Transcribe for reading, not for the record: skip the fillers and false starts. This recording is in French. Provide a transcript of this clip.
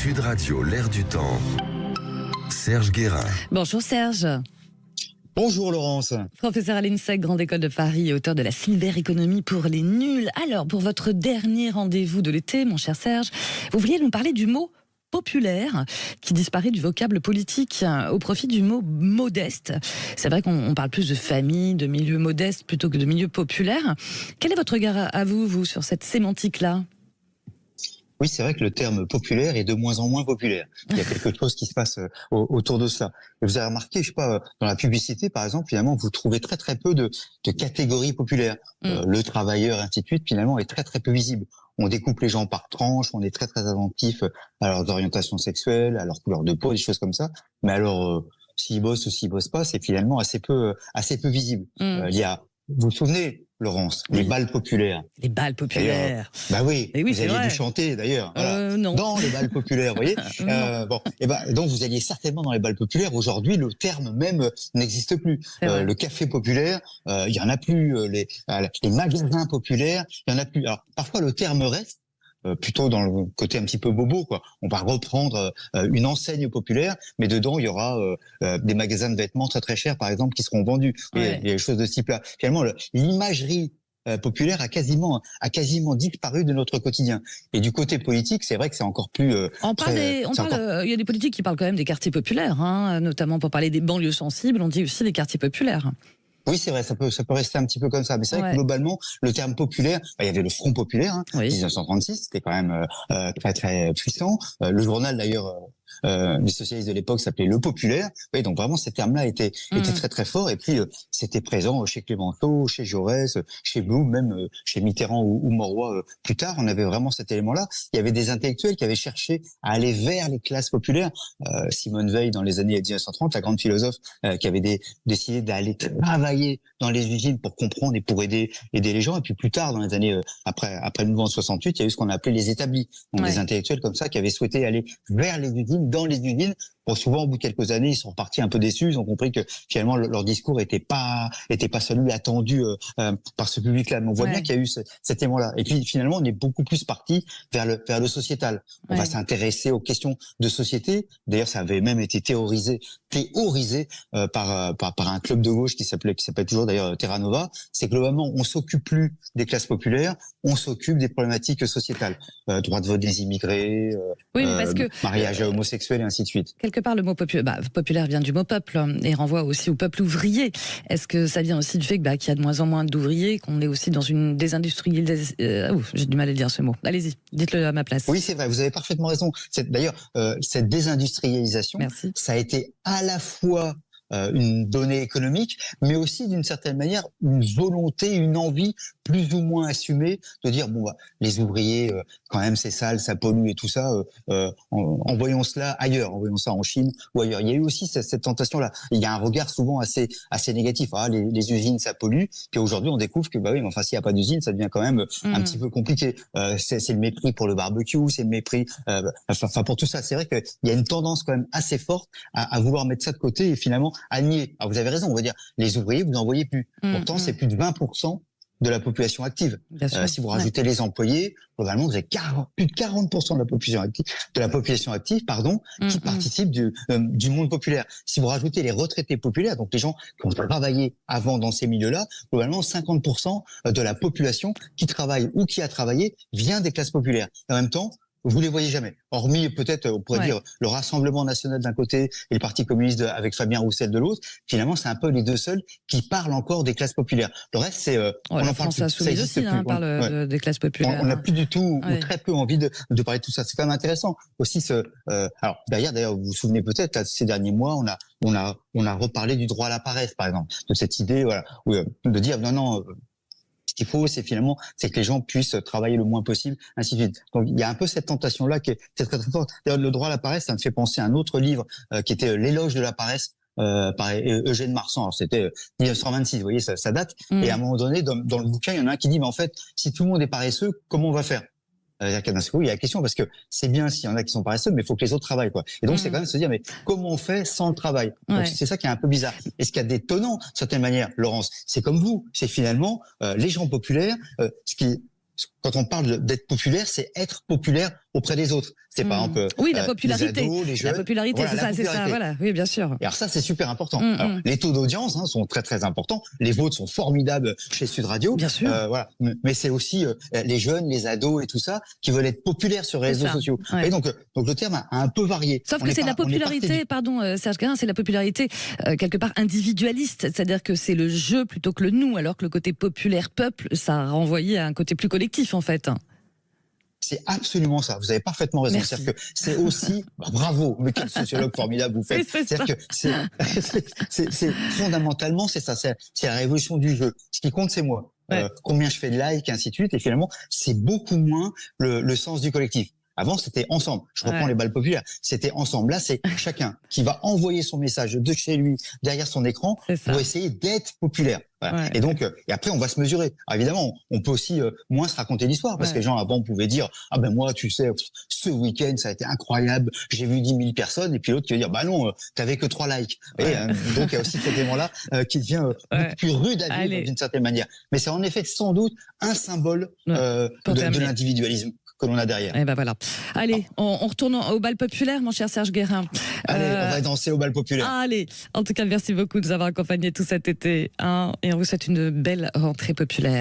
Sud Radio, l'air du temps. Serge Guérin. Bonjour Serge. Bonjour Laurence. Professeur à l'INSEC, Grande École de Paris et auteur de la cyberéconomie pour les nuls. Alors, pour votre dernier rendez-vous de l'été, mon cher Serge, vous vouliez nous parler du mot populaire qui disparaît du vocable politique au profit du mot modeste. C'est vrai qu'on parle plus de famille, de milieu modeste plutôt que de milieu populaire. Quel est votre regard à vous, sur cette sémantique-là ? Oui, c'est vrai que le terme populaire est de moins en moins populaire. Il y a quelque chose qui se passe autour de cela. Et vous avez remarqué, je sais pas, dans la publicité, par exemple, finalement, vous trouvez très très peu de catégories populaires. Le travailleur, ainsi de suite, finalement, est très très peu visible. On découpe les gens par tranches, on est très très attentif à leurs orientations sexuelles, à leur couleur de peau, des choses comme ça. Mais alors, s'ils bossent ou s'ils bossent pas, c'est finalement assez peu visible. Il y a, vous vous souvenez, Laurence, les balles populaires. Les balles populaires. Bah oui, oui, vous alliez dû chanter d'ailleurs. Voilà. Non. Dans les balles populaires, vous voyez. Donc vous alliez certainement dans les balles populaires. Aujourd'hui, le terme même n'existe plus. Le café populaire, il y en a plus. Les magasins populaires, il y en a plus. Alors parfois le terme reste. Plutôt dans le côté un petit peu bobo, quoi. On va reprendre une enseigne populaire, mais dedans il y aura des magasins de vêtements très très chers, par exemple, qui seront vendus. Il y a des choses de ce type-là. Finalement, l'imagerie populaire a quasiment disparu de notre quotidien. Et du côté politique, c'est vrai que c'est encore plus. Il y a des politiques qui parlent quand même des quartiers populaires, hein, notamment pour parler des banlieues sensibles. On dit aussi des quartiers populaires. Oui, c'est vrai, ça peut rester un petit peu comme ça. Mais c'est vrai que globalement, le terme populaire, il y avait le Front populaire, 1936, c'était quand même très très puissant. Le journal d'ailleurs des socialistes de l'époque s'appelait Le Populaire. Oui, donc vraiment ces termes-là étaient très très forts. Et puis c'était présent chez Clémenceau, chez Jaurès, chez Blum, même chez Mitterrand ou Mauroy. Plus tard, on avait vraiment cet élément-là. Il y avait des intellectuels qui avaient cherché à aller vers les classes populaires. Simone Veil, dans les années 1930, la grande philosophe, qui avait décidé d'aller travailler dans les usines pour comprendre et pour aider les gens. Et puis plus tard, dans les années après le mouvement de 68, il y a eu ce qu'on appelait les établis. Donc des intellectuels comme ça qui avaient souhaité aller vers les usines, dans les usines. Bon, souvent, au bout de quelques années, ils sont repartis un peu déçus. Ils ont compris que finalement leur discours était pas celui attendu par ce public-là. Mais on voit bien qu'il y a eu cet élément-là. Et puis finalement, on est beaucoup plus parti vers le sociétal. On va s'intéresser aux questions de société. D'ailleurs, ça avait même été théorisé par un club de gauche qui s'appelle toujours d'ailleurs Terra Nova. C'est globalement, on s'occupe plus des classes populaires, on s'occupe des problématiques sociétales, droit de vote des immigrés, parce que mariage homosexuel et ainsi de suite. Quelque part, le mot populaire vient du mot peuple et renvoie aussi au peuple ouvrier. Est-ce que ça vient aussi du fait qu'il y a de moins en moins d'ouvriers, qu'on est aussi dans une désindustrialisation j'ai du mal à dire ce mot. Allez-y, dites-le à ma place. Oui, c'est vrai, vous avez parfaitement raison. D'ailleurs, cette désindustrialisation, ça a été à la fois une donnée économique, mais aussi d'une certaine manière une volonté, une envie plus ou moins assumée de dire les ouvriers quand même c'est sale, ça pollue et tout ça, envoyons cela ailleurs, envoyons ça en Chine ou ailleurs. Il y a eu aussi cette tentation là. Il y a un regard souvent assez négatif. Les usines ça pollue. Puis aujourd'hui on découvre que s'il n'y a pas d'usine, ça devient quand même un petit peu compliqué. C'est le mépris pour le barbecue, c'est le mépris pour tout ça. C'est vrai qu'il y a une tendance quand même assez forte à vouloir mettre ça de côté et finalement à nier. Alors vous avez raison, on va dire les ouvriers vous n'en voyez plus. Pourtant c'est plus de 20% de la population active. Si vous rajoutez les employés, globalement vous avez plus de 40% de la population active, qui participe du monde populaire. Si vous rajoutez les retraités populaires, donc les gens qui ont travaillé avant dans ces milieux-là, globalement 50% de la population qui travaille ou qui a travaillé vient des classes populaires. Et en même temps, vous les voyez jamais. Hormis peut-être, on pourrait dire, le Rassemblement national d'un côté et le Parti communiste avec Fabien Roussel de l'autre. Finalement, c'est un peu les deux seuls qui parlent encore des classes populaires. Le reste, c'est on en parle plus. Ça existe aussi, parle des classes populaires. On n'a plus du tout ou très peu envie de parler de tout ça. C'est quand même intéressant. Aussi, alors d'ailleurs, vous vous souvenez peut-être, là, ces derniers mois, on a reparlé du droit à la paresse, par exemple, de cette idée, de dire non. Ce qu'il faut, c'est que les gens puissent travailler le moins possible, ainsi de suite. Donc, il y a un peu cette tentation-là qui est très, très forte. D'ailleurs, le droit à la paresse, ça me fait penser à un autre livre qui était L'éloge de la paresse, par Eugène Marsan. Alors, c'était 1926, vous voyez, ça date. Et à un moment donné, dans le bouquin, il y en a un qui dit, mais en fait, si tout le monde est paresseux, comment on va faire? Il y a la question parce que c'est bien s'il y en a qui sont paresseux, mais il faut que les autres travaillent, quoi. Et donc c'est quand même se dire mais comment on fait sans le travail? Donc c'est ça qui est un peu bizarre. Et ce qui est détonnant, d'une certaine manière, Laurence, c'est comme vous, c'est finalement les gens populaires. Quand on parle d'être populaire, c'est être populaire auprès des autres. C'est par exemple oui, la popularité, les ados, les jeunes. La popularité, voilà, c'est ça, voilà. Oui, bien sûr. Et alors ça, c'est super important. Alors, les taux d'audience sont très très importants. Les vôtres sont formidables chez Sud Radio. Bien sûr. Voilà. Mais c'est aussi les jeunes, les ados et tout ça qui veulent être populaires sur les réseaux sociaux. Ouais. Et donc le terme a un peu varié. Sauf que c'est la popularité, pardon Serge Guérin, c'est la popularité quelque part individualiste, c'est-à-dire que c'est le jeu plutôt que le nous, alors que le côté populaire peuple, ça a renvoyé à un côté plus collectif en fait. C'est absolument ça. Vous avez parfaitement raison. C'est-à-dire que c'est aussi, bravo, mais quel sociologue formidable vous faites. C'est-à-dire que c'est fondamentalement, c'est ça. C'est la révolution du jeu. Ce qui compte, c'est moi. Ouais. Combien je fais de likes, ainsi de suite. Et finalement, c'est beaucoup moins le sens du collectif. Avant, c'était ensemble. Je reprends les balles populaires. C'était ensemble. Là, c'est chacun qui va envoyer son message de chez lui, derrière son écran, pour essayer d'être populaire. Voilà. Ouais. Et donc, et après, on va se mesurer. Alors évidemment, on peut aussi moins se raconter l'histoire, parce que les gens avant pouvaient dire, ah ben moi, tu sais, ce week-end, ça a été incroyable, j'ai vu 10 000 personnes, et puis l'autre qui va dire, bah non, t'avais que 3 likes. Et donc, il y a aussi cet élément-là qui devient beaucoup plus rude à vivre d'une certaine manière. Mais c'est en effet sans doute un symbole de l'individualisme que l'on a derrière. Et ben voilà. Allez, on retourne au bal populaire, mon cher Serge Guérin. Allez, on va danser au bal populaire. Allez, en tout cas, merci beaucoup de nous avoir accompagnés tout cet été. Et on vous souhaite une belle rentrée populaire.